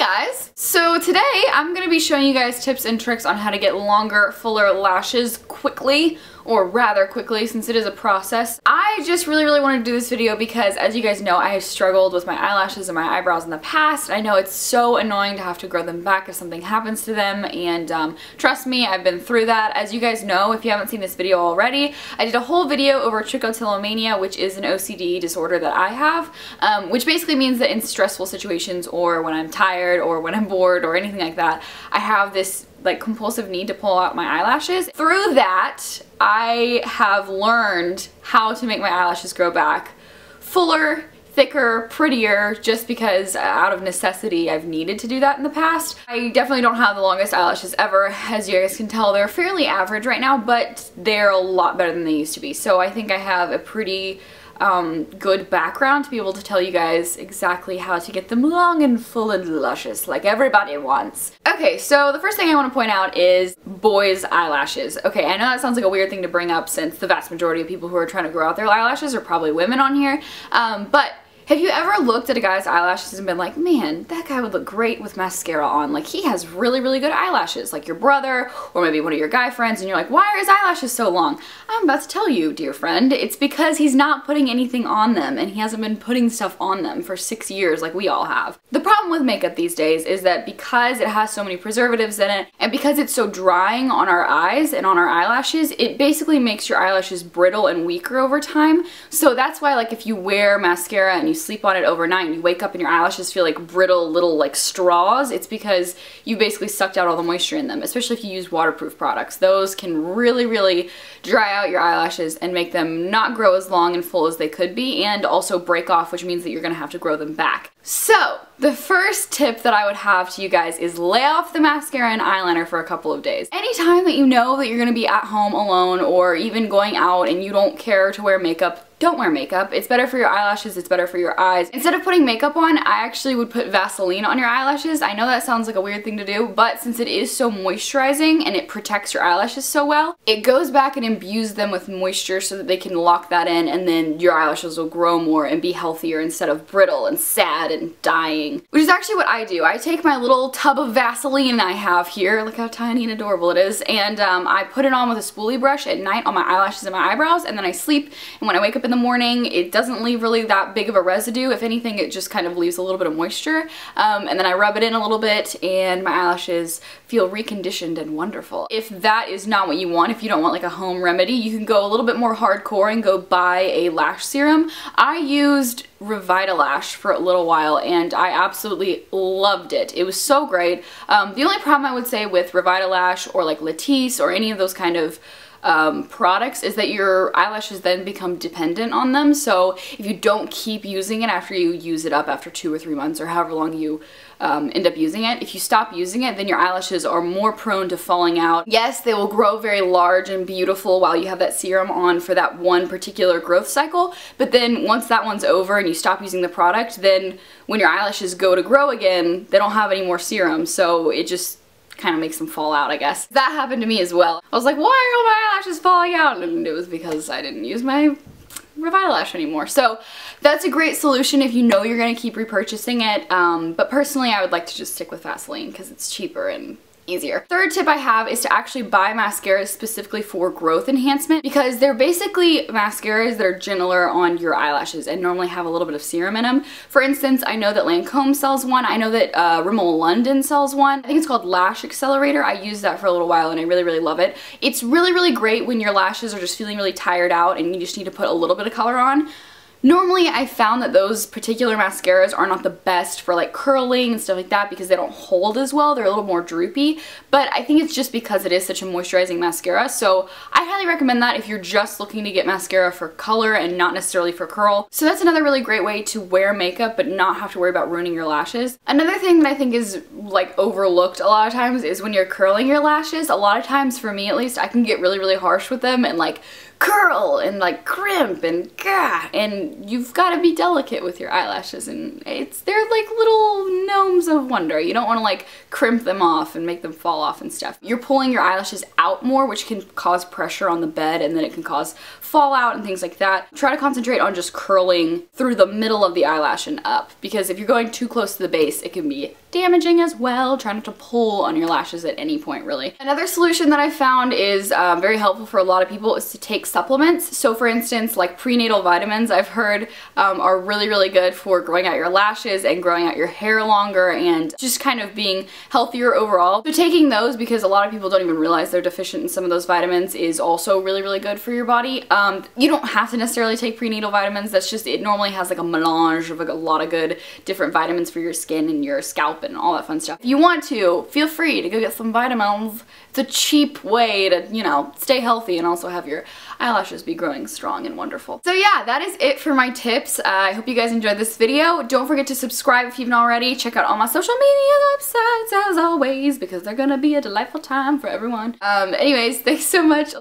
guys! So today I'm going to be showing you guys tips and tricks on how to get longer, fuller lashes quickly, or rather quickly since it is a process. I just really wanted to do this video because, as you guys know, I have struggled with my eyelashes and my eyebrows in the past. I know it's so annoying to have to grow them back if something happens to them, and trust me, I've been through that. As you guys know, if you haven't seen this video already, I did a whole video over trichotillomania, which is an OCD disorder that I have, which basically means that in stressful situations or when I'm tired or when I'm bored or anything like that, I have this like compulsive need to pull out my eyelashes. Through that, I have learned how to make my eyelashes grow back fuller, thicker, prettier, just because out of necessity I've needed to do that in the past. I definitely don't have the longest eyelashes ever. As you guys can tell, they're fairly average right now, but they're a lot better than they used to be. So I think I have a pretty good background to be able to tell you guys exactly how to get them long and full and luscious like everybody wants. Okay, so the first thing I want to point out is boys' eyelashes. Okay, I know that sounds like a weird thing to bring up since the vast majority of people who are trying to grow out their eyelashes are probably women on here, but have you ever looked at a guy's eyelashes and been like, man, that guy would look great with mascara on? Like, he has really good eyelashes, like your brother or maybe one of your guy friends, and you're like, why are his eyelashes so long? I'm about to tell you, dear friend, it's because he's not putting anything on them, and he hasn't been putting stuff on them for 6 years like we all have. The problem with makeup these days is that because it has so many preservatives in it, and because it's so drying on our eyes and on our eyelashes, it basically makes your eyelashes brittle and weaker over time. So that's why, like, if you wear mascara and you sleep on it overnight and you wake up and your eyelashes feel like brittle little like straws, it's because you basically sucked out all the moisture in them, especially if you use waterproof products. Those can really dry out your eyelashes and make them not grow as long and full as they could be, and also break off, which means that you're gonna have to grow them back. So the first tip that I would have to you guys is lay off the mascara and eyeliner for a couple of days. Anytime that you know that you're gonna be at home alone or even going out and you don't care to wear makeup, don't wear makeup. It's better for your eyelashes, it's better for your eyes. Instead of putting makeup on, I actually would put Vaseline on your eyelashes. I know that sounds like a weird thing to do, but since it is so moisturizing and it protects your eyelashes so well, it goes back and imbues them with moisture so that they can lock that in, and then your eyelashes will grow more and be healthier instead of brittle and sad and dying. Which is actually what I do. I take my little tub of Vaseline I have here, look how tiny and adorable it is, and I put it on with a spoolie brush at night on my eyelashes and my eyebrows, and then I sleep, and when I wake up in the morning, it doesn't leave really that big of a residue. If anything, it just kind of leaves a little bit of moisture, and then I rub it in a little bit and my eyelashes feel reconditioned and wonderful. If that is not what you want, if you don't want like a home remedy, you can go a little bit more hardcore and go buy a lash serum. I used Revitalash for a little while and I absolutely loved it. It was so great. The only problem I would say with Revitalash or like Latisse or any of those kind of products is that your eyelashes then become dependent on them. So if you don't keep using it after you use it up after 2 or 3 months or however long you end up using it, if you stop using it, then your eyelashes are more prone to falling out. Yes, they will grow very large and beautiful while you have that serum on for that one particular growth cycle, but then once that one's over and you stop using the product, then when your eyelashes go to grow again, they don't have any more serum, so it just kind of makes them fall out, I guess. That happened to me as well. I was like, why are all my eyelashes falling out? And it was because I didn't use my Revitalash anymore. So that's a great solution if you know you're going to keep repurchasing it, but personally I would like to just stick with Vaseline because it's cheaper and easier. Third tip I have is to actually buy mascaras specifically for growth enhancement, because they're basically mascaras that are gentler on your eyelashes and normally have a little bit of serum in them. For instance, I know that Lancome sells one. I know that Rimmel London sells one. I think it's called Lash Accelerator. I used that for a little while and I really love it. It's really great when your lashes are just feeling really tired out and you just need to put a little bit of color on. Normally, I found that those particular mascaras are not the best for like curling and stuff like that because they don't hold as well. They're a little more droopy, but I think it's just because it is such a moisturizing mascara. So I highly recommend that if you're just looking to get mascara for color and not necessarily for curl. So that's another really great way to wear makeup but not have to worry about ruining your lashes. Another thing that I think is like overlooked a lot of times is when you're curling your lashes. A lot of times, for me at least, I can get really harsh with them and like curl and like crimp and gah, and you've got to be delicate with your eyelashes, and they're like little gnomes of wonder. You don't want to like crimp them off and make them fall off and stuff. You're pulling your eyelashes out more, which can cause pressure on the bed, and then it can cause fallout and things like that. Try to concentrate on just curling through the middle of the eyelash and up, because if you're going too close to the base, it can be damaging as well. Try not to pull on your lashes at any point, really. Another solution that I found is very helpful for a lot of people is to take supplements. So for instance, like prenatal vitamins, I've heard are really, really good for growing out your lashes and growing out your hair longer and just kind of being healthier overall. So taking those, because a lot of people don't even realize they're deficient in some of those vitamins, is also really, really good for your body. You don't have to necessarily take prenatal vitamins. That's just, it normally has like a melange of like a lot of good different vitamins for your skin and your scalp and all that fun stuff. If you want to, feel free to go get some vitamins. It's a cheap way to, you know, stay healthy and also have your eyelashes be growing strong and wonderful. So yeah, that is it for my tips. I hope you guys enjoyed this video. Don't forget to subscribe if you haven't already. Check out all my social media websites as always, because they're gonna be a delightful time for everyone. Anyways, thanks so much.